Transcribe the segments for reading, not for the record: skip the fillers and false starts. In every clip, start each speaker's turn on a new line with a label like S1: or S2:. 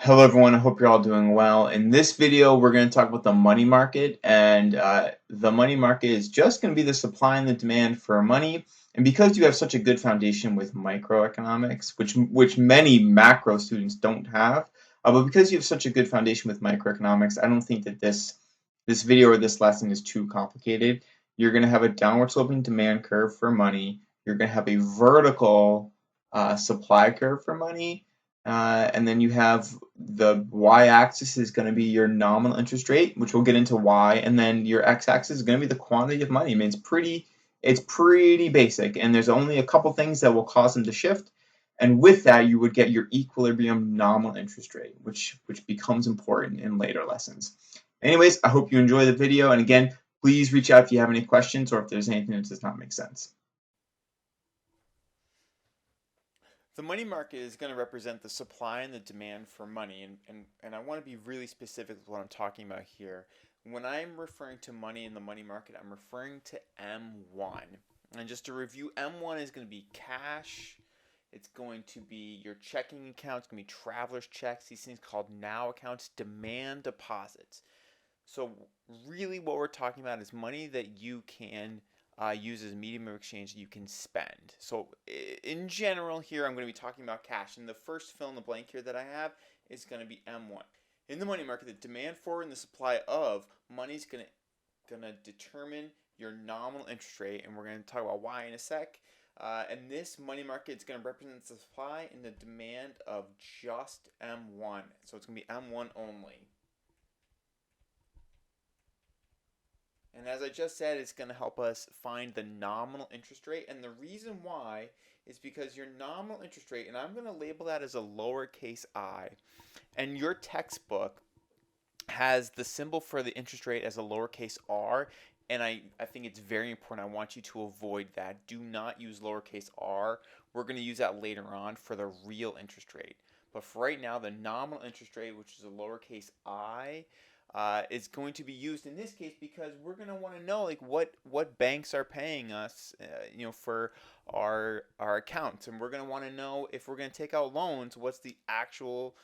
S1: Hello everyone, I hope you're all doing well. In this video, we're going to talk about the money market, and the money market is just going to be the supply and the demand for money. And because you have such a good foundation with microeconomics, which many macro students don't have, but because you have such a good foundation with microeconomics, I don't think that this video or this lesson is too complicated. You're going to have a downward sloping demand curve for money. You're going to have a vertical supply curve for money. And then you have the y-axis is going to be your nominal interest rate, which we'll get into why, and then your x-axis is going to be the quantity of money. I mean, it's pretty basic, and there's only a couple things that will cause them to shift. And with that, you would get your equilibrium nominal interest rate, which becomes important in later lessons. Anyways, I hope you enjoy the video, and again, please reach out if you have any questions or if there's anything that does not make sense.
S2: The money market is going to represent the supply and the demand for money, and I want to be really specific with what I'm talking about here. When I'm referring to money in the money market, I'm referring to M1. And just to review, M1 is going to be cash, it's going to be your checking account, it's going to be traveler's checks, these things called now accounts, demand deposits. So really what we're talking about is money that you can use as a medium of exchange that you can spend. So in general here, I'm going to be talking about cash. And the first fill in the blank here that I have is going to be M1. In the money market, the demand for and the supply of money is going to determine your nominal interest rate. And we're going to talk about why in a sec. And this money market is going to represent the supply and the demand of just M1. So it's going to be M1 only. And as I just said, it's going to help us find the nominal interest rate. And the reason why is because your nominal interest rate, and I'm going to label that as a lowercase I, and your textbook has the symbol for the interest rate as a lowercase r. And I think it's very important. I want you to avoid that. Do not use lowercase r. We're going to use that later on for the real interest rate. But for right now, the nominal interest rate, which is a lowercase I, is going to be used in this case because we're going to want to know like what banks are paying us, for our accounts, and we're going to want to know if we're going to take out loans, what's the actual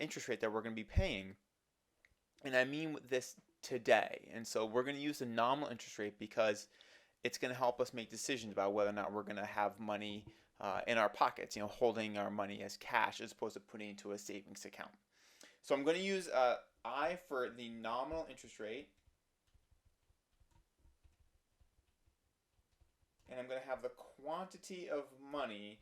S2: interest rate that we're going to be paying. And I mean this today. And so we're going to use the nominal interest rate because it's going to help us make decisions about whether or not we're going to have money in our pockets, holding our money as cash as opposed to putting it into a savings account. So I'm going to use I for the nominal interest rate. And I'm going to have the quantity of money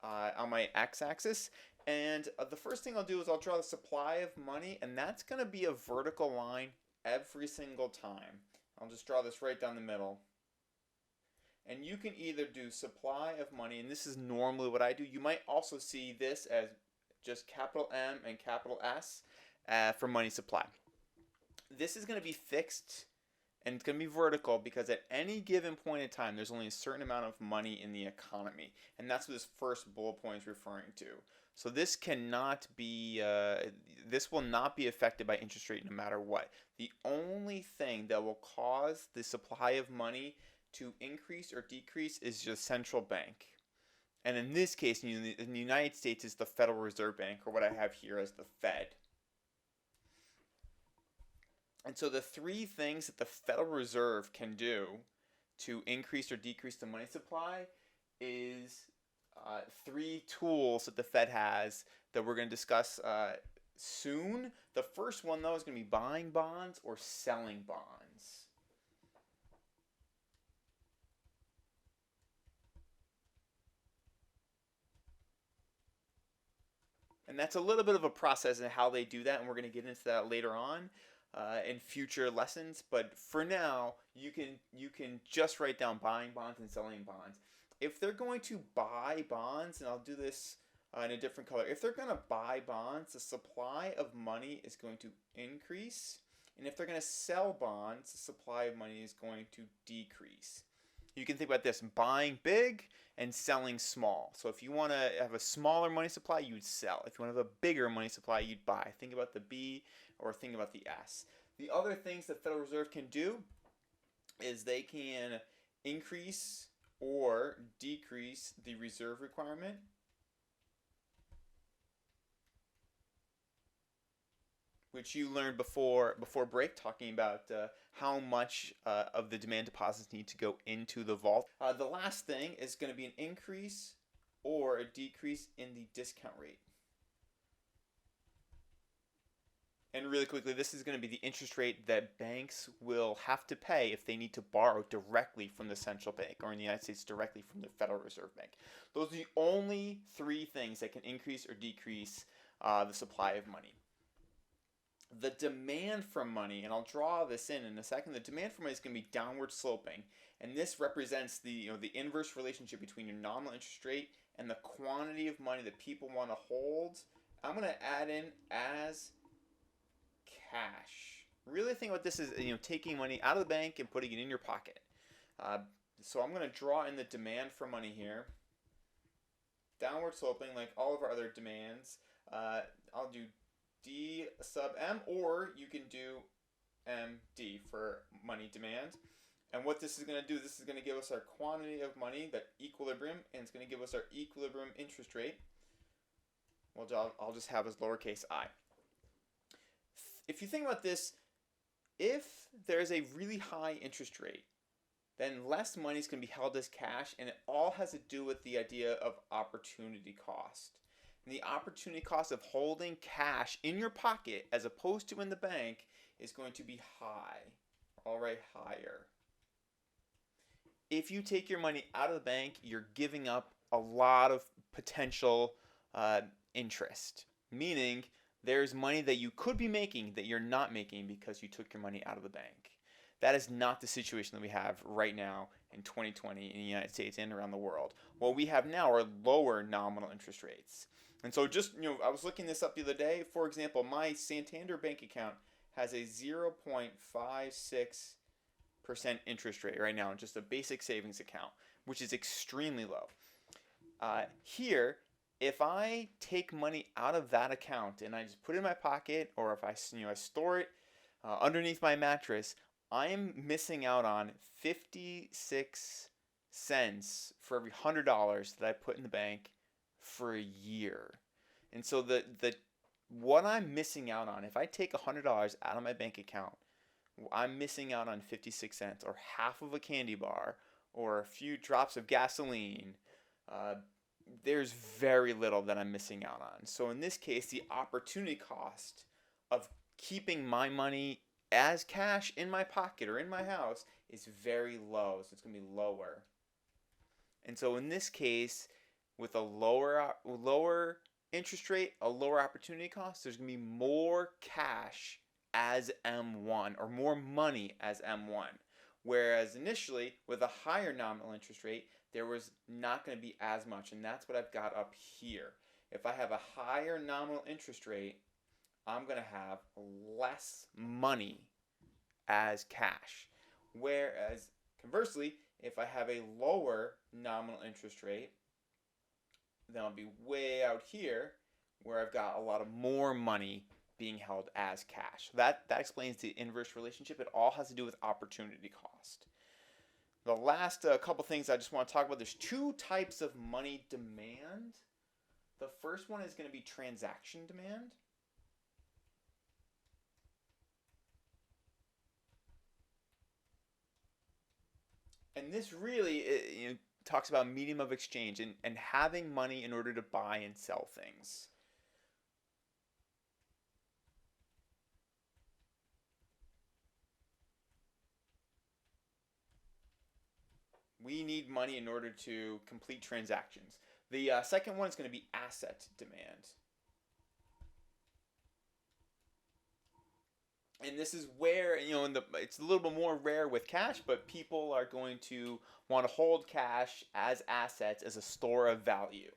S2: on my x-axis. And the first thing I'll do is I'll draw the supply of money, and that's going to be a vertical line every single time. I'll just draw this right down the middle. And you can either do supply of money, and this is normally what I do. You might also see this as just capital M and capital S for money supply. This is going to be fixed and it's going to be vertical because at any given point in time, there's only a certain amount of money in the economy. And that's what this first bullet point is referring to. So this cannot be, this will not be affected by interest rate no matter what. The only thing that will cause the supply of money to increase or decrease is your central bank. And in this case, in the United States, it's the Federal Reserve Bank, or what I have here as the Fed. And so the three things that the Federal Reserve can do to increase or decrease the money supply is three tools that the Fed has that we're going to discuss soon. The first one, though, is going to be buying bonds or selling bonds. And that's a little bit of a process in how they do that, and we're going to get into that later on in future lessons. But for now, you can just write down buying bonds and selling bonds. If they're going to buy bonds, and I'll do this in a different color. If they're going to buy bonds, the supply of money is going to increase. And if they're going to sell bonds, the supply of money is going to decrease. You can think about this: buying big and selling small. So if you want to have a smaller money supply, you'd sell. If you want to have a bigger money supply, you'd buy. Think about the B or think about the S. The other things the Federal Reserve can do is they can increase or decrease the reserve requirement. which you learned before break, talking about how much of the demand deposits need to go into the vault. The last thing is going to be an increase or a decrease in the discount rate. And really quickly, this is going to be the interest rate that banks will have to pay if they need to borrow directly from the central bank, or in the United States, directly from the Federal Reserve Bank. Those are the only three things that can increase or decrease the supply of money. The demand for money, and I'll draw this in a second, the demand for money is going to be downward sloping. And this represents the inverse relationship between your nominal interest rate and the quantity of money that people want to hold. I'm going to add in as cash. Really think about this as taking money out of the bank and putting it in your pocket. So I'm going to draw in the demand for money here. Downward sloping like all of our other demands. I'll do D sub M, or you can do MD for money demand. And what this is going to do, this is going to give us our quantity of money, that equilibrium, and it's going to give us our equilibrium interest rate. Well, I'll just have as lowercase I. If you think about this, if there's a really high interest rate, then less money is going to be held as cash, and it all has to do with the idea of opportunity cost. And the opportunity cost of holding cash in your pocket as opposed to in the bank is going to be high. All right, higher. If you take your money out of the bank, you're giving up a lot of potential interest, meaning there's money that you could be making that you're not making because you took your money out of the bank. That is not the situation that we have right now in 2020 in the United States and around the world. What we have now are lower nominal interest rates. And so just, I was looking this up the other day. For example, my Santander bank account has a 0.56% interest rate right now, just a basic savings account, which is extremely low. Here, if I take money out of that account and I just put it in my pocket, or if I store it underneath my mattress, I'm missing out on 56 cents for every $100 that I put in the bank for a year. And so what I'm missing out on, if I take $100 out of my bank account, I'm missing out on 56 cents, or half of a candy bar, or a few drops of gasoline. There's very little that I'm missing out on. So in this case, the opportunity cost of keeping my money as cash in my pocket or in my house is very low. So it's going to be lower. And so in this case, with a lower interest rate, a lower opportunity cost, there's going to be more cash as M1, or more money as M1. Whereas initially, with a higher nominal interest rate, there was not going to be as much. And that's what I've got up here. If I have a higher nominal interest rate, I'm going to have less money as cash. Whereas conversely, if I have a lower nominal interest rate, then I'll be way out here where I've got a lot of more money being held as cash. That explains the inverse relationship. It all has to do with opportunity cost. The last couple things I just want to talk about, there's two types of money demand. The first one is going to be transaction demand. And this really talks about medium of exchange and having money in order to buy and sell things. We need money in order to complete transactions. The second one is going to be asset demand. And this is where, it's a little bit more rare with cash, but people are going to want to hold cash as assets, as a store of value.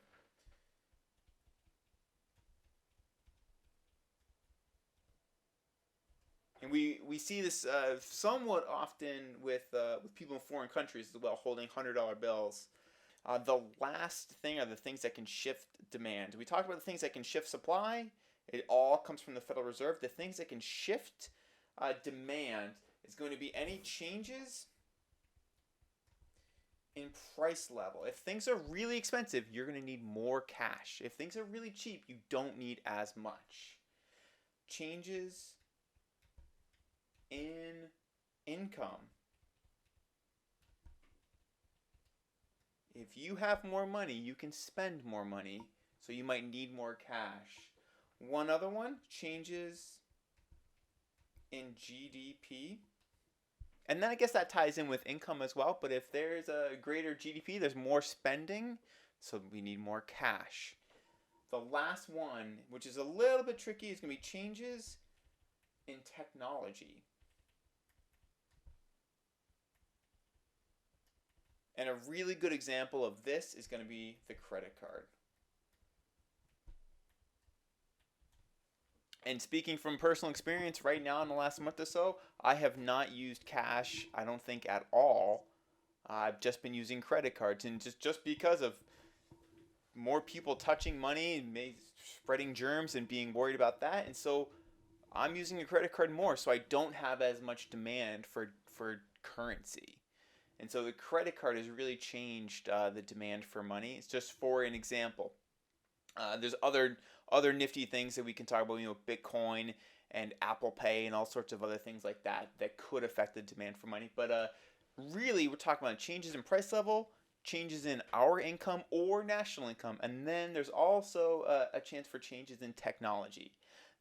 S2: And we see this somewhat often with people in foreign countries as well, holding $100 bills. The last thing are the things that can shift demand. We talked about the things that can shift supply. It all comes from the Federal Reserve. The things that can shift demand is going to be any changes in price level. If things are really expensive, you're going to need more cash. If things are really cheap, you don't need as much. changes in income. If you have more money, you can spend more money, so you might need more cash. One other one, changes in GDP. And then I guess that ties in with income as well, but if there's a greater GDP, there's more spending, so we need more cash. The last one, which is a little bit tricky, is going to be changes in technology. And a really good example of this is going to be the credit card. And speaking from personal experience, right now in the last month or so, I have not used cash, I don't think at all. I've just been using credit cards, and just because of more people touching money and spreading germs and being worried about that, and so I'm using a credit card more, so I don't have as much demand for currency. And so the credit card has really changed the demand for money. It's just for an example. There's other nifty things that we can talk about, Bitcoin and Apple Pay and all sorts of other things like that that could affect the demand for money. But really, we're talking about changes in price level, changes in our income or national income, and then there's also a chance for changes in technology.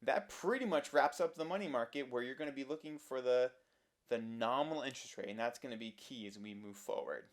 S2: That pretty much wraps up the money market, where you're going to be looking for the nominal interest rate, and that's going to be key as we move forward.